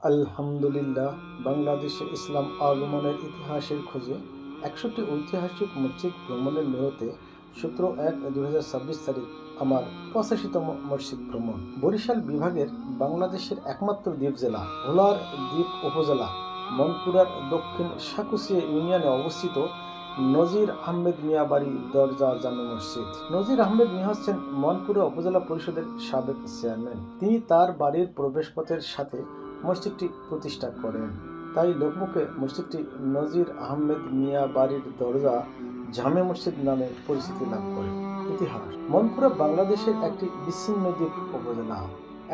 আলহামদুলিল্লাহ, বাংলাদেশে ইসলাম আগমনের ইতিহাসের খোঁজে ১০০টি ঐতিহাসিক মসজিদ ভ্রমণের নিয়তে ১৭/১/২০২৬ তারিখ আমার ৮৫তম মসজিদ ভ্রমণ। বরিশাল বিভাগের বাংলাদেশের একমাত্র দ্বীপ জেলা ভোলার দ্বীপ উপজেলা মনপুরার দক্ষিণ সাকুচিয়া ইউনিয়নে অবস্থিত নজির আহমেদ মিয়া বাড়ি দরজা জামে মসজিদ। নজির আহমেদ মিয়া হচ্ছেন মনপুরা উপজেলা পরিষদের সাবেক চেয়ারম্যান। তিনি তার বাড়ির প্রবেশপথের সাথে মসজিদটি প্রতিষ্ঠা করেন। তাই লোকমুখে মসজিদটি নজির আহমেদ মিয়া বাড়ির দরজা জামে মসজিদ নামে পরিচিতি লাভ করে। ইতিহাস: মনপুরা বাংলাদেশের একটি বিচ্ছিন্ন দ্বীপ উপজেলা।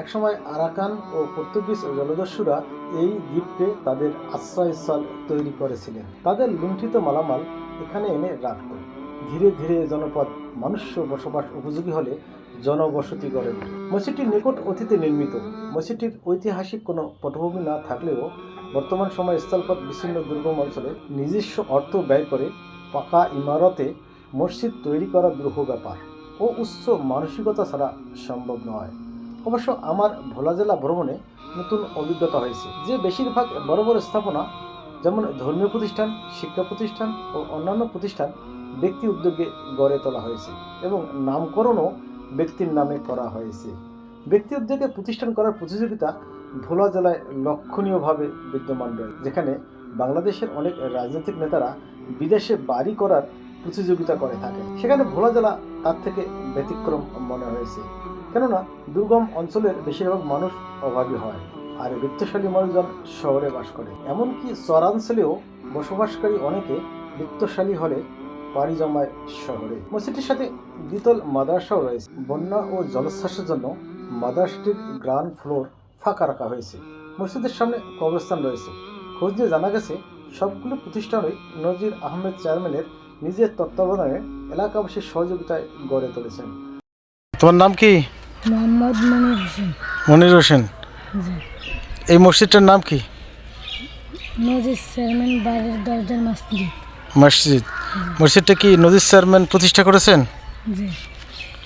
একসময় আরাকান ও পর্তুগিজ জলদস্যুরা এই দ্বীপকে তাদের আশ্রয়স্থল তৈরি করেছিলেন। তাদের লুণ্ঠিত মালামাল এখানে এনে রাখত। ধীরে ধীরে জনপদ মনুষ্য বসবাস উপযোগী হলে জনবসতি গড়ে ওঠে। মসজিদটির নিকট অতীতে নির্মিত। মসজিদটির ঐতিহাসিক কোনো পটভূমি না থাকলেও বর্তমান সময়ে স্থলপথ বিচ্ছিন্ন দুর্গম অঞ্চলে নিজস্ব অর্থ ব্যয় করে পাকা ইমারতে মসজিদ তৈরি করা দুরূহ ব্যাপার ও উচ্চ মানসিকতা ছাড়া সম্ভব নয়। অবশ্য আমার ভোলা জেলা ভ্রমণে নতুন অভিজ্ঞতা হয়েছে যে বেশিরভাগ বড় বড় স্থাপনা যেমন ধর্মীয় প্রতিষ্ঠান, শিক্ষা প্রতিষ্ঠান ও অন্যান্য প্রতিষ্ঠান ব্যক্তি উদ্যোগে গড়ে তোলা হয়েছে এবং নামকরণও ব্যক্তির নামে করা হয়েছে। ব্যক্তি উদ্যোগে প্রতিষ্ঠান করার প্রতিযোগিতা ভোলা জেলায় লক্ষণীয়ভাবে বিদ্যমান রয়েছে, যেখানে বাংলাদেশের অনেক রাজনৈতিক নেতারা বিদেশে বাড়ি করার প্রতিযোগিতা করে থাকেন। সেখানে ভোলা জেলা তার থেকে ব্যতিক্রম মনে হয়েছে, কেননা দুর্গম অঞ্চলের বেশিরভাগ মানুষ অভাবী হয় আর বিত্তশালী মানুষজন শহরে বাস করে। এমনকি চরাঞ্চলেও বসবাসকারী অনেকে বিত্তশালী হলে পাড়ি জমায় শহরে। মসজিদটির সাথে দ্বিতল মাদ্রাসাও রয়েছে। বন্যা ও জলোচ্ছ্বাসের জন্য মাদ্রাসাটির গ্রাউন্ড ফ্লোর ফাঁকা রাখা হয়েছে। মসজিদের সামনে কবরস্থান রয়েছে। খোঁজ নিয়ে জানা গেছে সবগুলো প্রতিষ্ঠানই নজির আহমেদ চেয়ারম্যানের নিজের তত্ত্বাবধানে এলাকাবাসীর সহযোগিতায় গড়ে তুলেছেন। তোমার নাম কি? মোহাম্মদ মনির হোসেন। মনির হোসেন। এই মসজিদটার নাম কি? নজির চেয়ারম্যান বাড়ির দরজার মসজিদ। মসজিদটা কি নজির চেয়ারম্যান প্রতিষ্ঠা করেছেন? জি।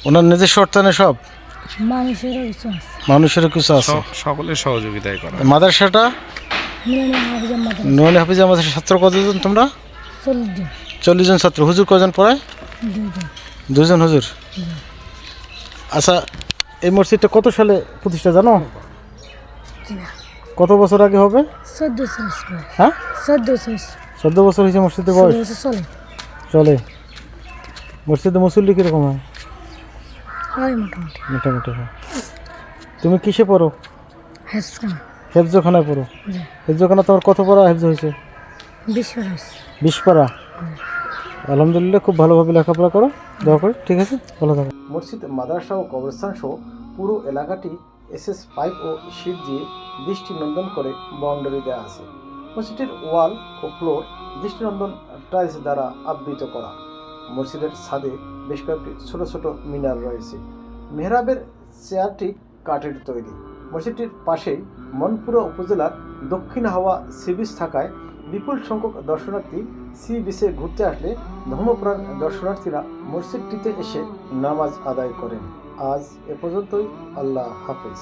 ওনার নিজস্ব অর্থায়নে সব? মানুষেরও কিছু আছে। সকলের সহযোগিতায় করা। মাদ্রাসাটা নুরানি হাফিজা মাদ্রাসার ছাত্র কতজন তোমরা? 40 জন ছাত্র। হুজুর কজন পড়ায়? 2 জন হুজুর। আচ্ছা, এই মসজিদটা কত সালে প্রতিষ্ঠা জানো? কত বছর আগে হবে? 14 হ্যাঁ, 14 বছর হয়েছে মসজিদের বয়স। চলে। মসজিদে মুসল্লি কিরকম হয়? মোটামুটি হয়। তুমি কিসে পড়ো? হেফজখানায় পড়ো। হেফজখানা তোমার কত পড়া হেফজ হয়েছে? 20 পারা। আলহামদুলিল্লাহ, খুব ভালোভাবে লেখাপড়া করো, দোয়া করি। ঠিক আছে, ভালো থাকো। মসজিদ, মাদ্রাসা ও কবরস্থান সহ পুরো এলাকাটি এসএস পাইপ ও শীট দিয়ে দৃষ্টিনন্দন করে বাউন্ডারি দেওয়া আছে। মসজিদের ওয়াল ও ফ্লোর দৃষ্টিনন্দন টাইলস দ্বারা আবৃত করা। মসজিদের ছাদে বেশ কয়েকটি ছোট ছোট মিনার রয়েছে। মেহরাবের চেয়ারটি কাঠের তৈরি। মসজিদটির পাশেই মনপুরা উপজেলার দক্ষিণ হাওয়া সি বিচ থাকায় বিপুল সংখ্যক দর্শনার্থী সি বিচে ঘুরতে আসলে ধর্মপ্রাণ দর্শনার্থীরা মসজিদটিতে এসে নামাজ আদায় করেন। আজ এ পর্যন্তই। আল্লাহ হাফেজ।